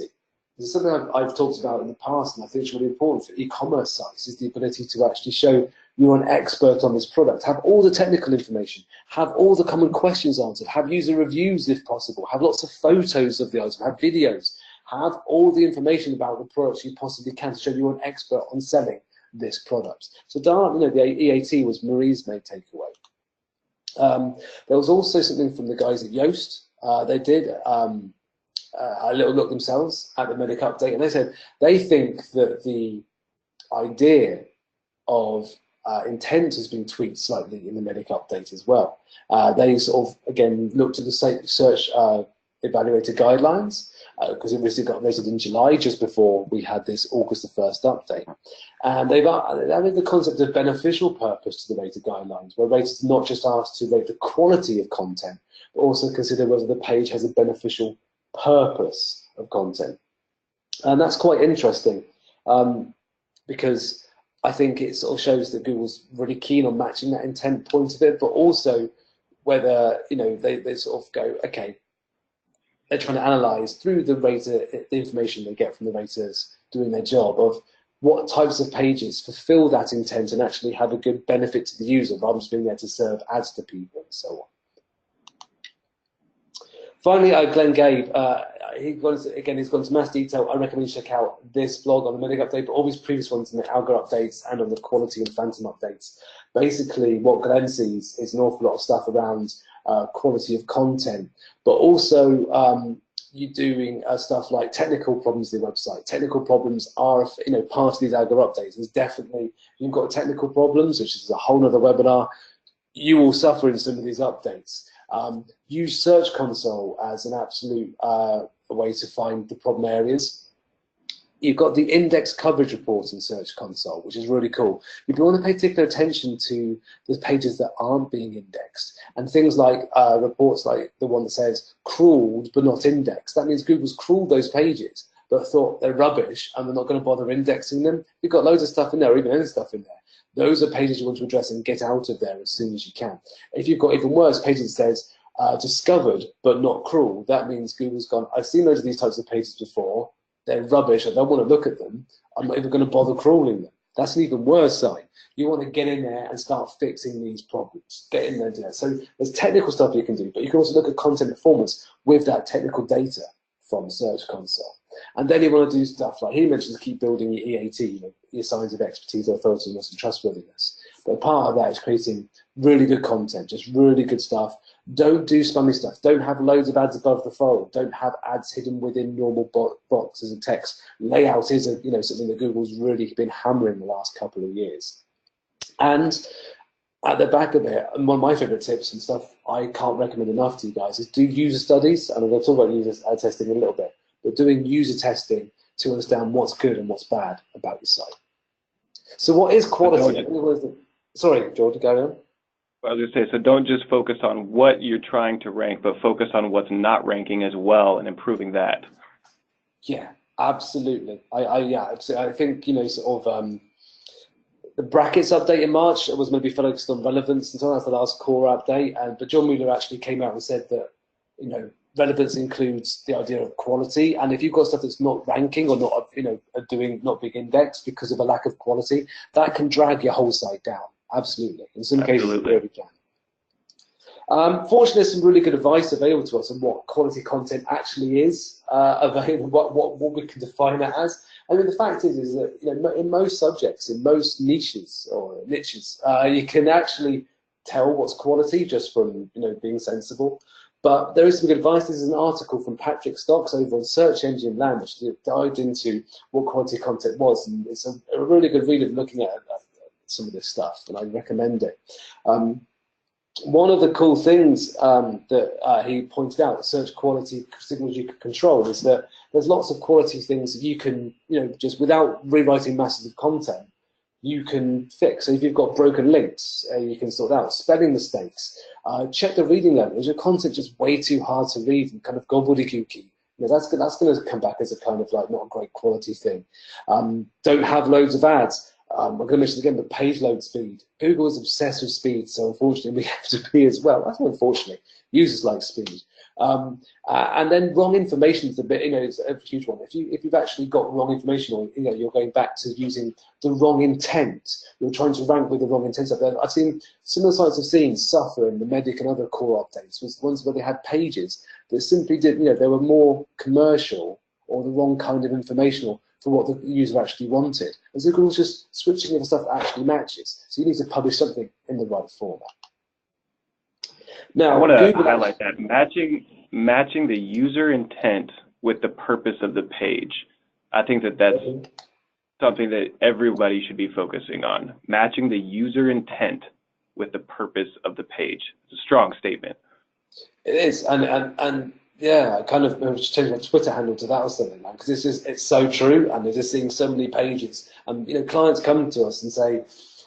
S2: This is something I've talked about in the past, and I think it's really important for e-commerce sites, is the ability to actually show you're an expert on this product. Have all the technical information, have all the common questions answered, have user reviews if possible, have lots of photos of the item, have videos, have all the information about the products you possibly can to show you're an expert on selling this product. So the EAT was Marie's main takeaway. There was also something from the guys at Yoast. They did a little look themselves at the Medic update, and they said they think that the idea of intent has been tweaked slightly in the Medic update as well. They sort of, again, looked at the search evaluator guidelines, because it recently got rated in July, just before we had this August the 1st update. And they've added the concept of beneficial purpose to the rated guidelines, where raters are not just asked to rate the quality of content, but also consider whether the page has a beneficial purpose of content. And that's quite interesting, because I think it sort of shows that Google's really keen on matching that intent point of it, but also whether they sort of go, okay, they're trying to analyze through the rater, the information they get from the raters doing their job, of what types of pages fulfill that intent and actually have a good benefit to the user, rather than just being there to serve ads to people and so on. Finally, Glenn Gabe, he's gone into mass detail. I recommend you check out this blog on the Medic update, but all his previous ones on the Algo updates and on the quality and phantom updates. Basically, what Glenn sees is an awful lot of stuff around quality of content, but also you doing stuff like technical problems in the website. Technical problems are, part of these Algo updates. There's definitely, if you've got technical problems, which is a whole other webinar, you will suffer in some of these updates. Use Search Console as an absolute way to find the problem areas. You've got the index coverage reports in Search Console, which is really cool. If you want to pay particular attention to the pages that aren't being indexed, and things like reports like the one that says crawled but not indexed, that means Google's crawled those pages but thought they're rubbish and they're not going to bother indexing them. You've got loads of stuff in there, or even any stuff in there. Those are pages you want to address and get out of there as soon as you can. If you've got even worse, pages that says discovered but not crawled, that means Google's gone, I've seen loads of these types of pages before, they're rubbish, I don't want to look at them, I'm not even going to bother crawling them. That's an even worse sign. You want to get in there and start fixing these problems. Get in there and do that. So there's technical stuff you can do, but you can also look at content performance with that technical data from Search Console. And then you want to do stuff like he mentions, keep building your EAT, your signs of expertise, authority, and trustworthiness. But part of that is creating really good content, just really good stuff. Don't do spammy stuff. Don't have loads of ads above the fold. Don't have ads hidden within normal boxes of text. Layout is something that Google's really been hammering the last couple of years. And at the back of it, and one of my favorite tips and stuff I can't recommend enough to you guys is do user studies. And I'm going to talk about user testing in a little bit, but doing user testing to understand what's good and what's bad about your site. So what is quality? Sorry, George, go on.
S1: I was going to say, so don't just focus on what you're trying to rank, but focus on what's not ranking as well and improving that.
S2: Yeah, absolutely. I think, sort of the brackets update in March was maybe focused on relevance and so on. That's the last core update. But John Mueller actually came out and said that, relevance includes the idea of quality. And if you've got stuff that's not ranking or not, not being indexed because of a lack of quality, that can drag your whole site down. Absolutely. In some cases, it really can. Fortunately, there's some really good advice available to us on what quality content actually is available, what we can define it as. I mean, the fact is that in most subjects, in most niches or niches, you can actually tell what's quality just from being sensible. But there is some good advice. This is an article from Patrick Stocks over on Search Engine Land, which dived into what quality content was, and it's a really good read of looking at some of this stuff, and I recommend it. One of the cool things that he pointed out, search quality signals you can control, is that there's lots of quality things that you can, just without rewriting masses of content, you can fix. So if you've got broken links, you can sort out spelling mistakes. Check the reading level. Is your content just way too hard to read and kind of gobbledygooky? That's going to come back as a kind of like not a great quality thing. Don't have loads of ads. I'm going to mention again, but page load speed. Google is obsessed with speed, so unfortunately we have to be as well. That's not unfortunately. Users like speed. And then wrong information is a bit, it's a huge one. If you've actually got wrong information, or you're going back to using the wrong intent, you're trying to rank with the wrong intent. I've seen similar sites I've seen suffer in the Medic and other core updates was ones where they had pages that simply did, they were more commercial or the wrong kind of informational for what the user actually wanted. And so Google's just switching over stuff that actually matches. So you need to publish something in the right format. Now,
S1: I want to highlight that matching the user intent with the purpose of the page. I think that's something that everybody should be focusing on. Matching the user intent with the purpose of the page. It's a strong statement.
S2: It is, and yeah, I kind of just changed my Twitter handle to that or something, because it's so true, and they're just seeing so many pages, and clients come to us and say,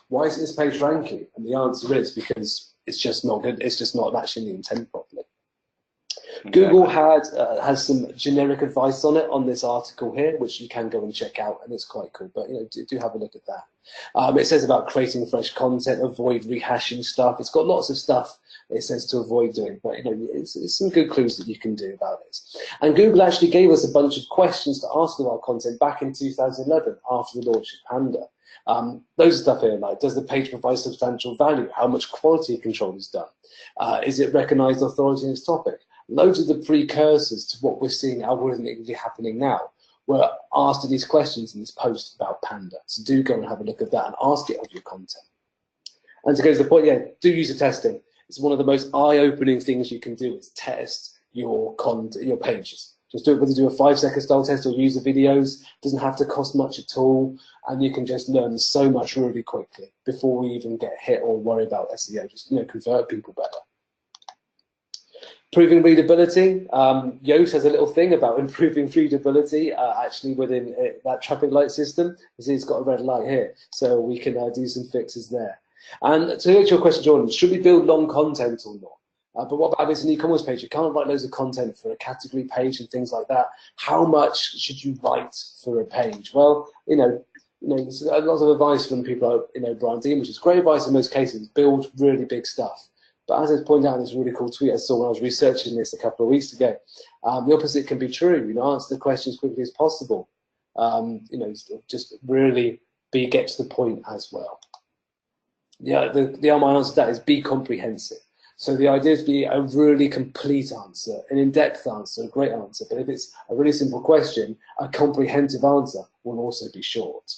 S2: why isn't this page ranking? And the answer is because it's just not good. It's just not matching the intent properly. Exactly. Google has some generic advice on it on this article here, which you can go and check out, and it's quite cool. But do have a look at that. It says about creating fresh content, avoid rehashing stuff. It's got lots of stuff it says to avoid doing, but it's some good clues that you can do about it. And Google actually gave us a bunch of questions to ask of our content back in 2011 after the launch of Panda. Those stuff here, like, does the page provide substantial value? How much quality control is done? Is it recognized authority in its topic? Loads of the precursors to what we're seeing algorithmically happening now were asked of these questions in this post about Panda. So do go and have a look at that and ask it of your content. And to go to the point, do user testing. It's one of the most eye-opening things you can do is test your content, your pages. Just do it, whether do a 5-second style test or user videos. It doesn't have to cost much at all, and you can just learn so much really quickly before we even get hit or worry about SEO. Just convert people better. Improving readability. Yoast has a little thing about improving readability actually within that traffic light system. You see, it's got a red light here, so we can do some fixes there. And to answer your question, Jordan, should we build long content or not? But what about this an e-commerce page? You can't write loads of content for a category page and things like that. How much should you write for a page? Well, there's a lot of advice from people like Brian Dean, which is great advice in most cases. Build really big stuff. But as I pointed out in this really cool tweet I saw when I was researching this a couple of weeks ago, the opposite can be true. Answer the question as quickly as possible. Just really get to the point as well. Yeah, my answer to that is be comprehensive. So the idea is to be a really complete answer, an in-depth answer, a great answer. But if it's a really simple question, a comprehensive answer will also be short.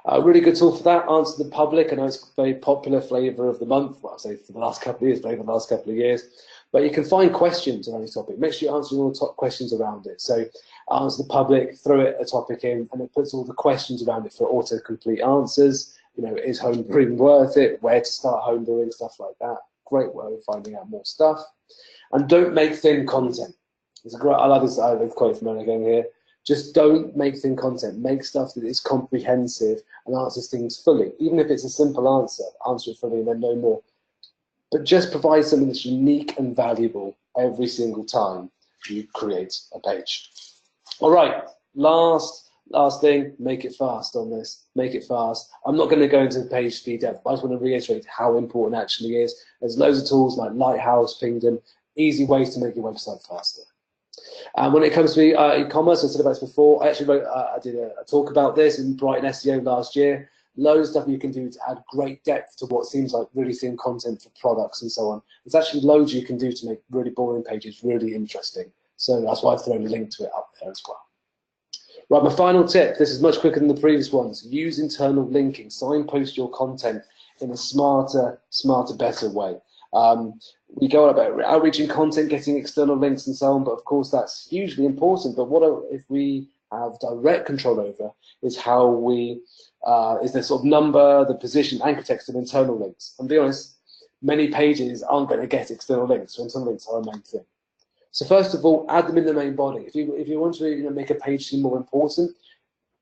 S2: A really good tool for that, Answer the Public. I know it's a very popular flavour of the month. Well, I'll say for the last couple of years, maybe the last couple of years. But you can find questions around this topic. Make sure you're answering all the top questions around it. So Answer the Public, throw a topic in, and it puts all the questions around it for autocomplete answers. Is homebrewing worth it? Where to start homebrewing, stuff like that. Great way of finding out more stuff. And don't make thin content. It's a great. I love this. I have a quote from again here. Just don't make thin content. Make stuff that is comprehensive and answers things fully. Even if it's a simple answer, answer it fully and then no more. But just provide something that's unique and valuable every single time you create a page. All right, last thing, make it fast on this. Make it fast. I'm not going to go into the page speed depth, but I just want to reiterate how important it actually is. There's loads of tools like Lighthouse, Pingdom, easy ways to make your website faster. And when it comes to e-commerce, I said about this before, I actually I did a talk about this in Brighton SEO last year. Loads of stuff you can do to add great depth to what seems like really thin content for products and so on. There's actually loads you can do to make really boring pages really interesting. So that's why I've thrown a link to it up there as well. Right, my final tip, this is much quicker than the previous ones. Use internal linking. Signpost your content in a smarter, better way. we go on about outreaching content, getting external links and so on, but of course that's hugely important. But what if we have direct control over is how we, is the sort of number, the position, anchor text, and internal links. And be honest, many pages aren't going to get external links, so internal links are a main thing. So first of all, add them in the main body. If you want to make a page seem more important,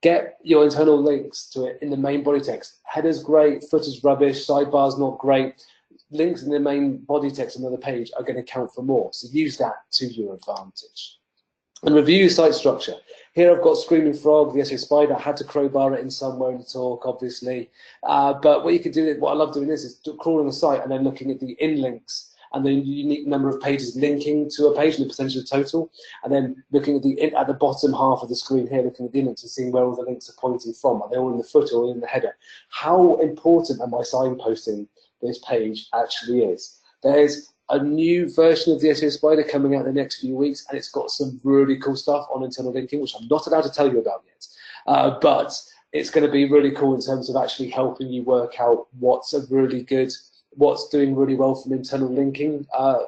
S2: get your internal links to it in the main body text. Header's great, footer's rubbish, sidebar's not great. Links in the main body text on another page are going to count for more. So use that to your advantage. And review your site structure. Here I've got Screaming Frog, the SEO Spider. I had to crowbar it in somewhere in the talk, obviously. But what you can do, what I love doing this is crawling the site and then looking at the inlinks and the unique number of pages linking to a page and the percentage of total, and then looking at the bottom half of the screen here, looking at the inlinks and seeing where all the links are pointing from. Are they all in the footer or in the header? How important am I signposting this page actually is? There's a new version of the SEO Spider coming out in the next few weeks, and it's got some really cool stuff on internal linking, which I'm not allowed to tell you about yet. But it's going to be really cool in terms of actually helping you work out what's doing really well from internal linking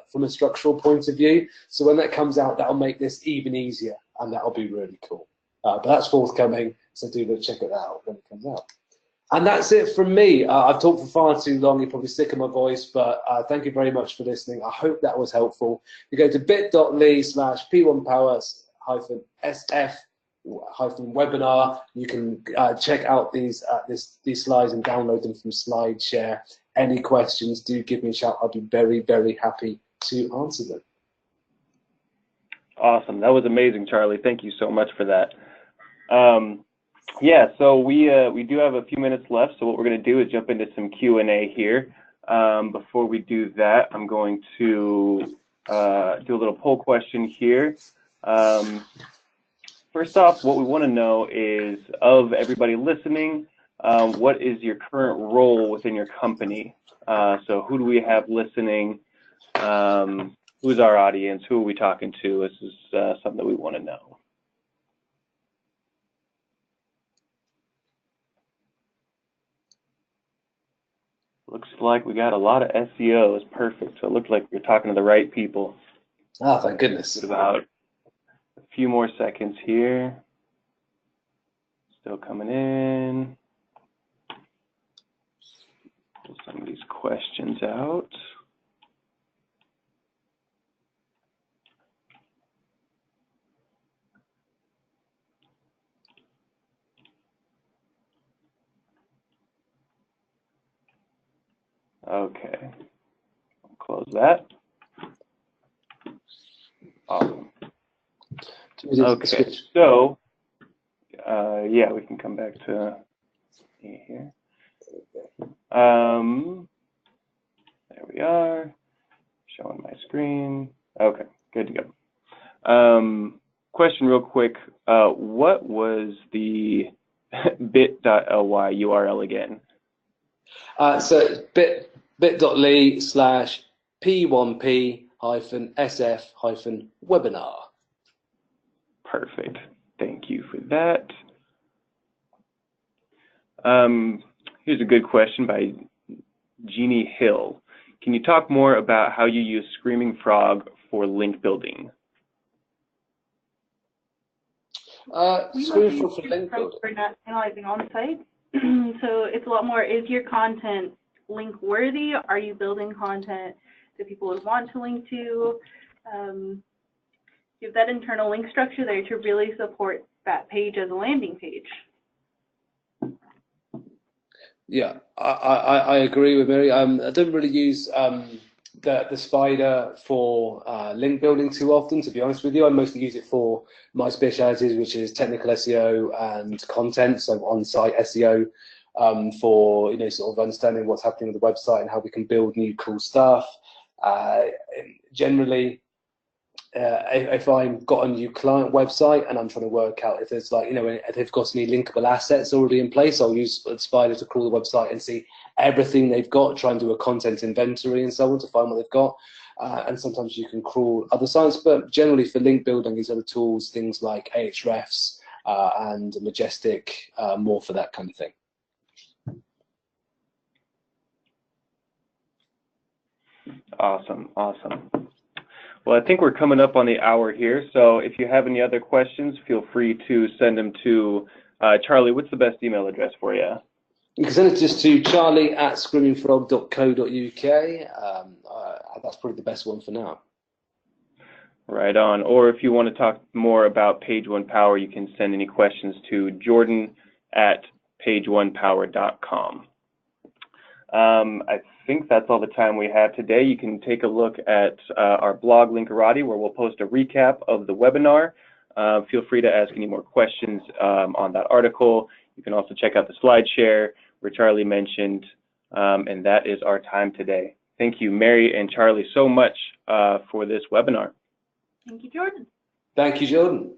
S2: from a structural point of view. So when that comes out, that'll make this even easier, and that'll be really cool. But that's forthcoming, so do check it out when it comes out. And that's it from me. I've talked for far too long. You're probably sick of my voice, but thank you very much for listening. I hope that was helpful. You go to bit.ly/p1power-sf-webinar. You can check out these slides and download them from SlideShare. Any questions, do give me a shout. I'll be very, very happy to answer them.
S1: Awesome. That was amazing, Charlie. Thank you so much for that. Yeah, so we do have a few minutes left, so what we're going to do is jump into some Q&A here. Before we do that, I'm going to do a little poll question here. First off, what we want to know is, of everybody listening, what is your current role within your company? So who do we have listening? Who's our audience? Who are we talking to? This is something that we want to know. Looks like we got a lot of SEOs. Perfect. So it looks like we're talking to the right people.
S2: Oh, thank goodness.
S1: About a few more seconds here. Still coming in. Pull some of these questions out. Okay, close that. Awesome. Okay, so yeah, we can come back to here. There we are, showing my screen. Okay, good to go. Question real quick, what was the bit.ly URL again?
S2: So bit.ly/p1p-sf-webinar.
S1: Perfect. Thank you for that. Here's a good question by Jeannie Hill. Can you talk more about how you use Screaming Frog for link building?
S2: Screaming Frog for link building.
S3: We're not analyzing on site. So it's a lot more, is your content link worthy? Are you building content that people would want to link to? You have that internal link structure there to really support that page as a landing page.
S2: Yeah, I agree with Mary. I don't really use the Spider for link building too often, to be honest with you. I mostly use it for my specialities, which is technical SEO and content, so on-site SEO, for sort of understanding what's happening with the website and how we can build new cool stuff. Generally, if I've got a new client website and I'm trying to work out if there's if they've got any linkable assets already in place, I'll use Spider to crawl the website and see everything they've got, try and do a content inventory and so on to find what they've got. And sometimes you can crawl other sites, but generally for link building, these other tools, things like Ahrefs and Majestic, more for that kind of thing.
S1: Awesome, awesome. Well, I think we're coming up on the hour here, so if you have any other questions, feel free to send them to Charlie. What's the best email address for you?
S2: You can send it just to charlie@screamingfrog.co.uk. That's probably the best one for now.
S1: Right on. Or if you want to talk more about Page One Power, you can send any questions to jordan@pageonepower.com. I think that's all the time we have today. You can take a look at our blog, Linkarati, where we'll post a recap of the webinar. Feel free to ask any more questions on that article. You can also check out the slide share where Charlie mentioned, and that is our time today. Thank you, Mary and Charlie, so much for this webinar.
S3: Thank you, Jordan.
S2: Thank you, Jordan.